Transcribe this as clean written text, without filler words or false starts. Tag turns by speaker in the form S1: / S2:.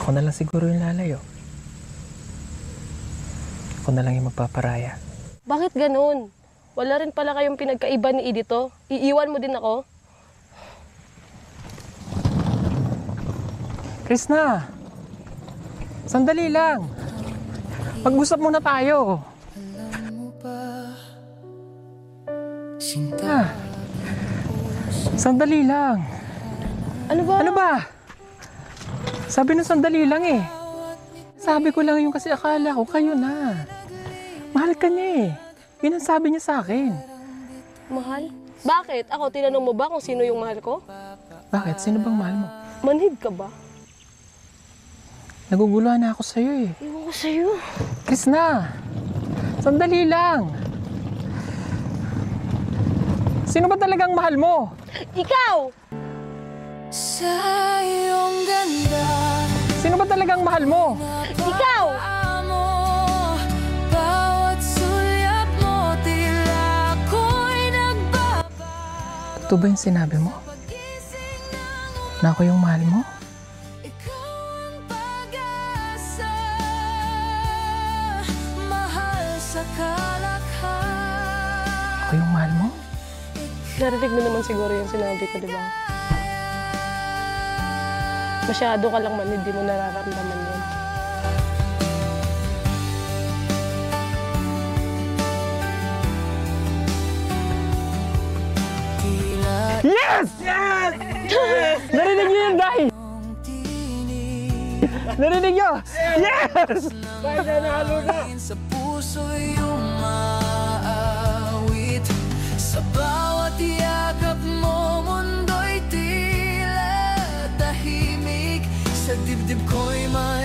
S1: Ako na lang siguro yung lalayo. Ako na lang yung magpaparaya.
S2: Bakit ganun? Wala rin pala kayong pinagkaiba ni Edito. Iiwan mo din ako?
S1: Krishna! Sandali lang! Mag-usap muna tayo! Ah, sandali lang!
S2: Ano ba?
S1: Ano ba? Sabi nung sandali lang eh. Sabi ko lang yung kasi akala ko kayo na. Mahal ka niya eh. Yun ang sabi niya sa akin.
S2: Mahal? Bakit? Ako, tinanong mo ba kung sino yung mahal ko?
S1: Bakit? Sino bang mahal mo?
S2: Manhid ka ba?
S1: Naguguluhan na ako sa'yo eh.
S2: Ewan ko sa'yo.
S1: Krishna! Sandali lang! Sino ba talagang mahal mo?
S2: Ikaw!
S3: Sa iyong ganda,
S1: Sino ba talagang mahal mo?
S2: Ikaw!
S3: mo, bawat sulyap mo, tila ako'y
S1: Totoo ba yung sinabi mo? Na ako yung mahal mo?
S3: ikaw ang pag-asa, mahal sa kalakhan.
S1: Ako yung mahal mo?
S2: Narinig mo naman siguro yung sinabi ko, di ba? Masyado ka lang man, hindi mo nararamdaman yun.
S1: Yes! Yes! Narinig niyo yun, Day! Narinig niyo? Yes! Day, nanalo na!
S3: Sa puso'y umaawit, sa bawat yakap mo, mundo'y tila tahimik, sa dibdib ko'y may